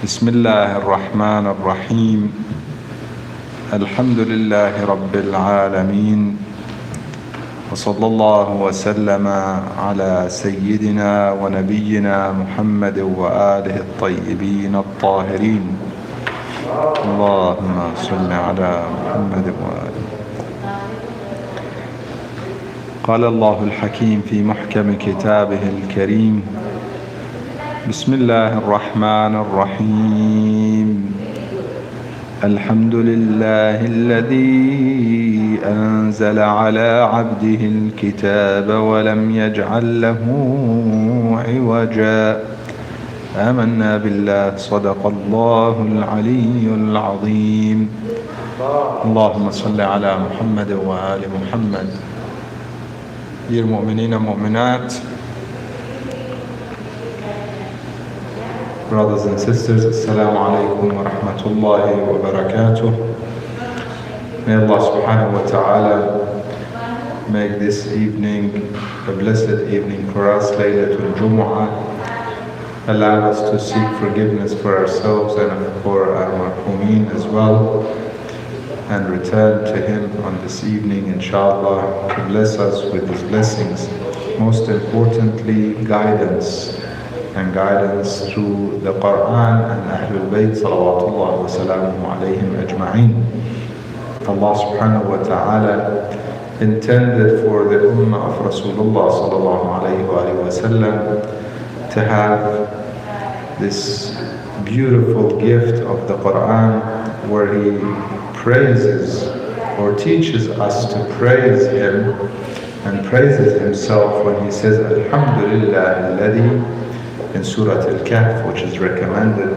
بسم الله الرحمن الرحيم. الحمد لله رب العالمين، وصلى الله وسلم على سيدنا ونبينا محمد وآله الطيبين الطاهرين. اللهم صل على محمد وآله. قال الله الحكيم في محكم كتابه الكريم: بسم الله الرحمن الرحيم. الحمد لله الذي أنزل على عبده الكتاب ولم يجعل له عوجا. آمنا بالله. صدق الله العلي العظيم. اللهم صل على محمد وآل محمد. Dear mu'mineen and mu'minat, brothers and sisters, Assalamu alaikum wa rahmatullahi wa barakatuh. May Allah subhanahu wa ta'ala make this evening a blessed evening for us, Laylatul Jumu'ah. Allow us to seek forgiveness for ourselves and for our marhumeen as well, and return to Him on this evening, inshallah, to bless us with His blessings. Most importantly, guidance, and guidance through the Quran and Ahlul Bayt salawatullah wa salamuhu alayhim ajma'een. Allah subhanahu wa ta'ala intended for the ummah of Rasulullah sallallahu alayhi wa sallam to have this beautiful gift of the Quran, where He praises or teaches us to praise Him and praises Himself when He says Alhamdulillah alladhi in Surah Al-Kahf, which is recommended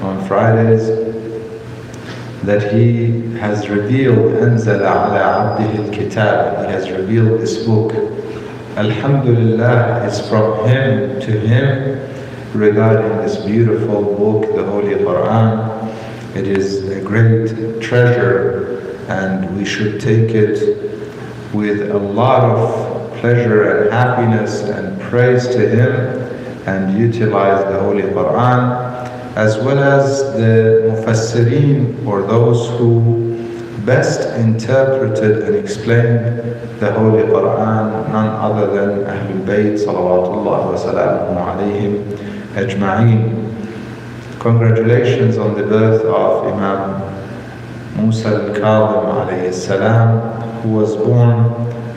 on Fridays, that He has revealed أنزل على عبده الكتاب. He has revealed this book. Alhamdulillah is from Him to Him regarding this beautiful book, the Holy Quran. It is a great treasure, and we should take it with a lot of pleasure and happiness and praise to Him, and utilize the Holy Quran, as well as the Mufassirin, or those who best interpreted and explained the Holy Quran, none other than Ahlul Bayt salawatullah wa salamuhu alayhim ajma'een. Congratulations on the birth of Imam Musa al-Kazem alayhi salam, who was born,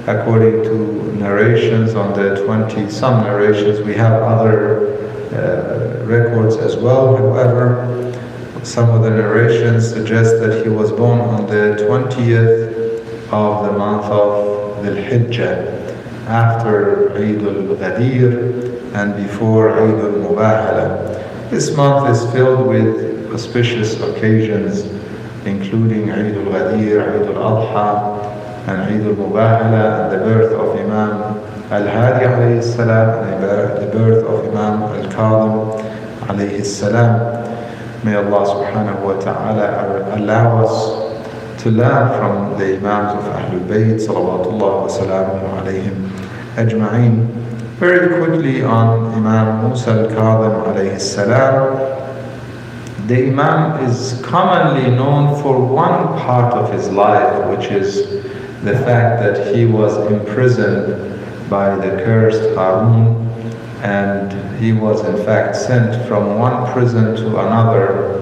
according to narrations, on the 20, some narrations, we have other records as well. However, some of the narrations suggest that he was born on the 20th of the month of Dhul Hijjah, after Eid al-Ghadir and before Eid al-Mubahala. This month is filled with auspicious occasions, including Eid al-Ghadir, Eid al-Adha, and Eid al-Mubahala, and the birth of Imam al-Hadi alayhi salam, and the birth of Imam al-Kazem alayhi salam. May Allah subhanahu wa ta'ala allow us to learn from the Imams of Ahlul Bayt salawatullah wa salamuhu alayhim ajma'een. Very quickly on Imam Musa al-Kazem alayhi salam, the Imam is commonly known for one part of his life, which is the fact that he was imprisoned by the cursed Harun, and he was in fact sent from one prison to another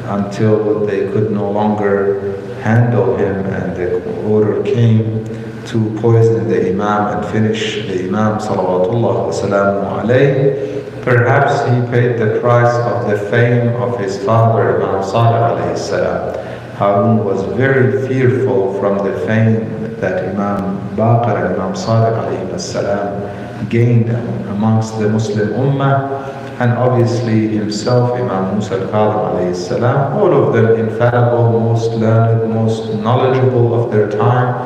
until they could no longer handle him, and the order came to poison the Imam and finish the Imam salawatullah wa salamu alayhi. Perhaps he paid the price of the fame of his father, Imam Salih alayhi salam. Harun was very fearful from the fame that Imam Baqir and Imam Salih alayhi salam gained amongst the Muslim Ummah, and obviously himself, Imam Musa al-Kazem alayhi salam, all of them infallible, most learned, most knowledgeable of their time.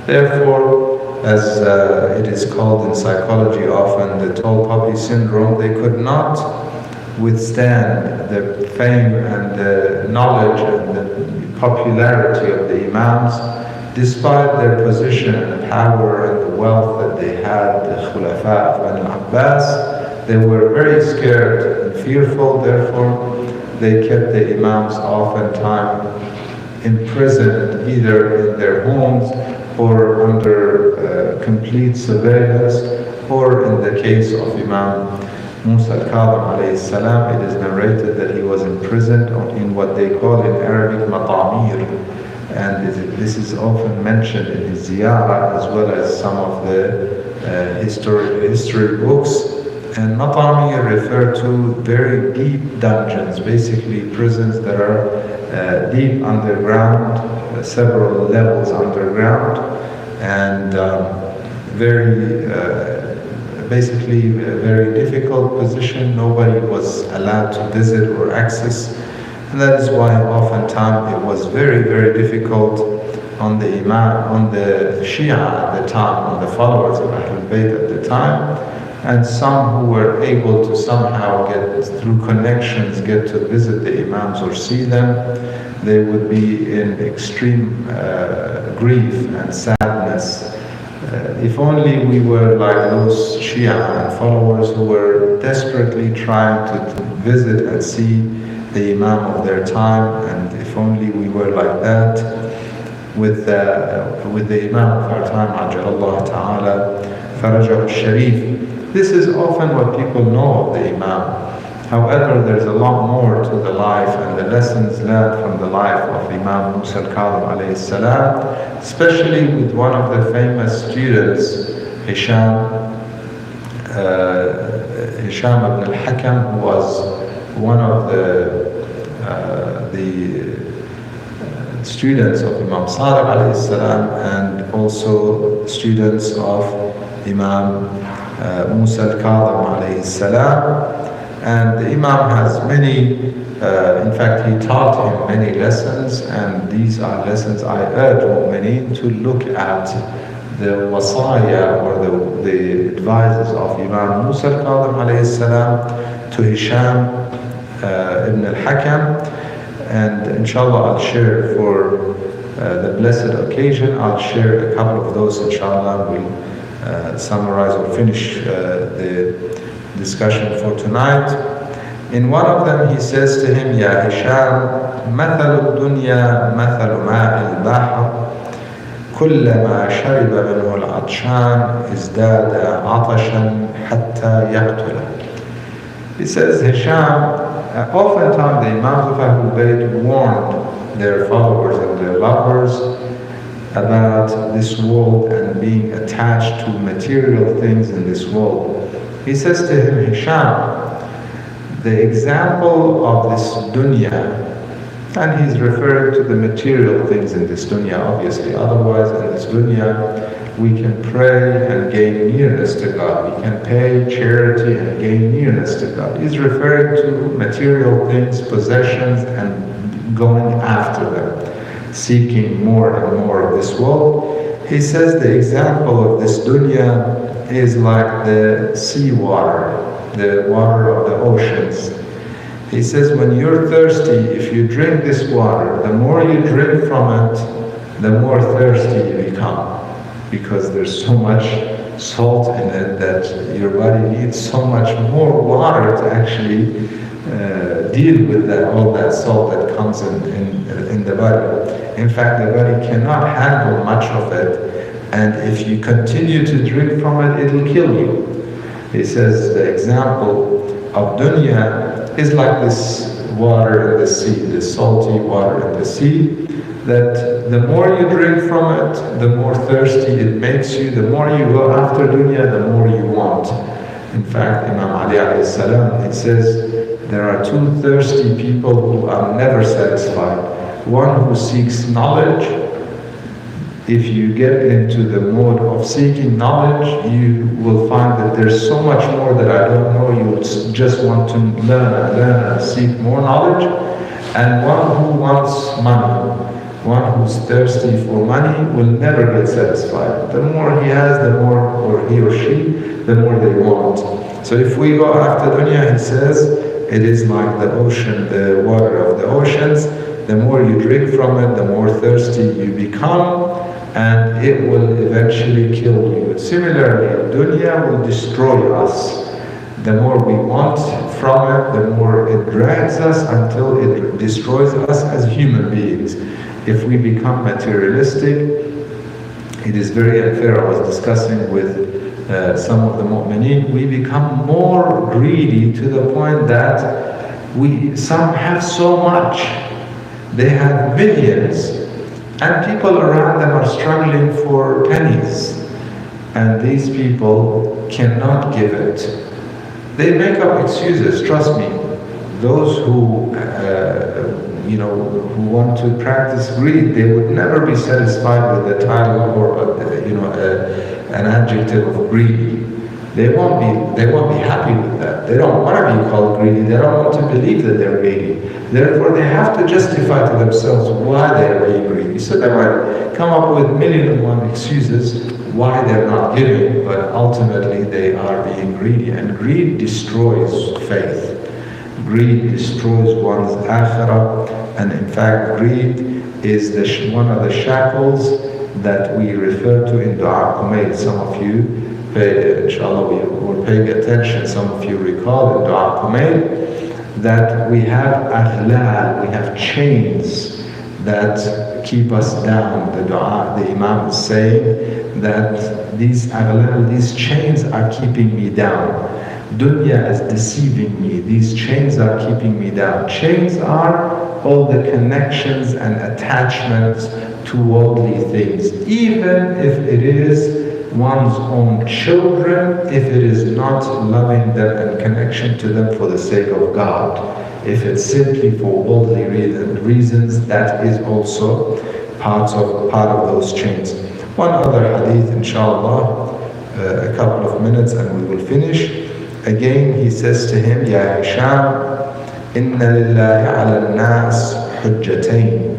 Therefore, as it is called in psychology often, the tall poppy syndrome, they could not withstand the fame and the knowledge and the popularity of the Imams, despite their position and power and the wealth that they had, the Khulafa of Bani al-Abbas. they were very scared and fearful, therefore they kept the Imams oftentimes imprisoned either in their homes or under complete surveillance, or in the case of Imam Musa al-Kazem alayhi salam, it is narrated that he was imprisoned in what they call in Arabic matamir, and this is often mentioned in his ziyarah as well as some of the history books. And matamir refer to very deep dungeons, basically prisons that are deep underground, several levels underground, and basically a very difficult position. Nobody was allowed to visit or access, and that is why oftentimes it was very, very difficult on the Imam, on the Shia at the time, on the followers of Ahlul Bayt at the time, and some who were able to somehow get through connections, get to visit the Imams or see them, they would be in extreme grief and sadness. If only we were like those Shia and followers who were desperately trying to visit and see the Imam of their time, and if only we were like that with the Imam of our time, Ajjalallahu Ta'ala Farajahu Sharif. This is often what people know of the Imam. However, there's a lot more to the life and the lessons learned from the life of Imam Musa al-Kazem alayhi salam, especially with one of the famous students, Hisham ibn al-Hakam, who was one of the students of Imam Sadiq alayhi salam, and also students of Imam Musa al-Kazem alayhi salam. And the Imam has many, in fact he taught him many lessons, and these are lessons I urge mu'mineen to look at the wasaya or the advices of Imam Musa al-Kazem alayhi salam to Hisham ibn al-Hakam. And inshallah I'll share for the blessed occasion, I'll share a couple of those inshallah. We'll summarize or finish the discussion for tonight. In one of them he says to him, Ya Hisham, مثل الدنيا مثل ماء البحر كلما شرب منه العطشان ازداد عطشا حتى يقتله. He says, Hisham, oftentimes the Imams of Ahlul Bayt warned their followers and their lovers about this world and being attached to material things in this world. He says to him, Hisham, the example of this dunya, and he's referring to the material things in this dunya, obviously, otherwise in this dunya we can pray and gain nearness to God, we can pay charity and gain nearness to God. He's referring to material things, possessions, and going after them, seeking more and more of this world. He says the example of this dunya is like the sea water, the water of the oceans. He says when you're thirsty, if you drink this water, the more you drink from it, the more thirsty you become, because there's so much salt in it that your body needs so much more water to actually deal with all that salt that comes in the body. In fact, the body cannot handle much of it, and if you continue to drink from it, it'll kill you. He says the example of dunya is like this water in the sea, this salty water in the sea, that the more you drink from it, the more thirsty it makes you, the more you go after dunya, the more you want. In fact, Imam Ali alayhi salam, he says, there are two thirsty people who are never satisfied. One who seeks knowledge. If you get into the mode of seeking knowledge, you will find that there's so much more that I don't know. You would just want to learn and seek more knowledge. And one who wants money, one who's thirsty for money, will never get satisfied. The more he has, the more, or he or she, the more they want. So if we go after dunya, he says, it is like the ocean, the water of the oceans. The more you drink from it, the more thirsty you become, and it will eventually kill you. Similarly, dunya will destroy us. The more we want from it, the more it drags us until it destroys us as human beings. If we become materialistic, it is very unfair. I was discussing with some of the mu'mineen, we become more greedy to the point that some have so much. They have millions, and people around them are struggling for pennies, and these people cannot give it. They make up excuses, trust me. Those who who want to practice greed, they would never be satisfied with the title or an adjective of greedy. They won't be happy with that. They don't want to be called greedy. They don't want to believe that they're greedy. Therefore, they have to justify to themselves why they're being greedy. So they might come up with 1,000,001 excuses why they're not giving, but ultimately they are being greedy. And greed destroys faith. Greed destroys one's akhirah. And in fact, greed is one of the shackles that we refer to in Dua Kumail. Some of you, inshallah, we will pay attention. Some of you recall in Dua Kumail that we have aghlal, we have chains that keep us down. The dua, the Imam is saying that these aghlal, these chains are keeping me down. Dunya is deceiving me. These chains are keeping me down. Chains are all the connections and attachments to worldly things. Even if it is one's own children, if it is not loving them and connection to them for the sake of God. If it's simply for worldly reasons, that is also part of those chains. One other hadith, inshallah, a couple of minutes and we will finish. Again, he says to him, Ya Hisham, inna lillahi ala al-nas hujjatayn.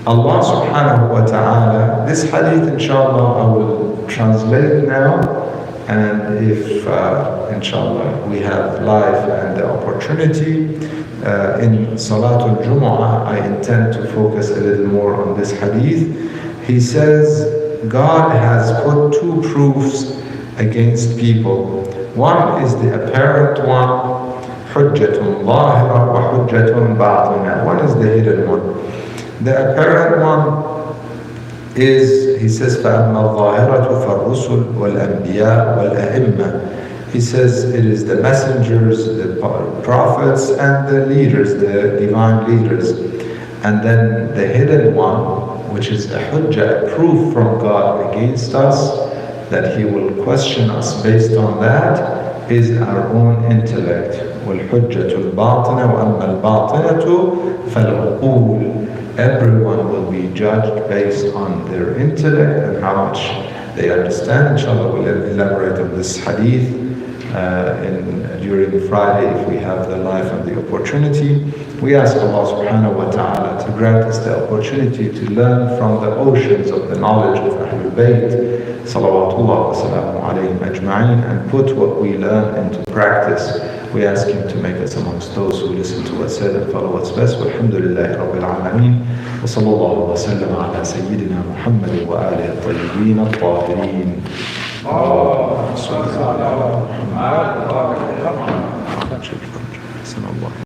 Allah subhanahu wa ta'ala, this hadith, inshallah, I will translate now, and if, inshallah, we have life and the opportunity, in Salatul Jumu'ah, I intend to focus a little more on this hadith. He says, God has put two proofs against people. One is the apparent one, hujjatun zahira wa hujjatun batina. One is the hidden one. The apparent one is, he says, فَأَمَّا الظَّاهِرَةُ فَالرُّسُلُ وَالْأَنْبِيَاءُ وَالْأَئِمَّةُ. He says it is the messengers, the prophets, and the leaders, the divine leaders. And then the hidden one, which is a hujjah, a proof from God against us, that He will question us based on that, is our own intellect. وَالْحُجَّةُ الْبَاطِنَةُ وَأَمَّا الْبَاطِنَةُ فَالْعُقُولُ. Everyone will be judged based on their intellect and how much they understand. Inshallah, we'll elaborate on this hadith during Friday if we have the life and the opportunity. We ask Allah subhanahu wa ta'ala to grant us the opportunity to learn from the oceans of the knowledge of Ahlul Bayt, salawatullah wa salamu alayhim ajma'in, and put what we learn into practice. We ask Him to make us amongst those who listen to what's said and follow what's best. Walhamdulillahi Rabbil Alameen. Wa sallallahu wa sallam ala Sayyidina Muhammad wa alihi at-tayyibin at-tahirin. Allah.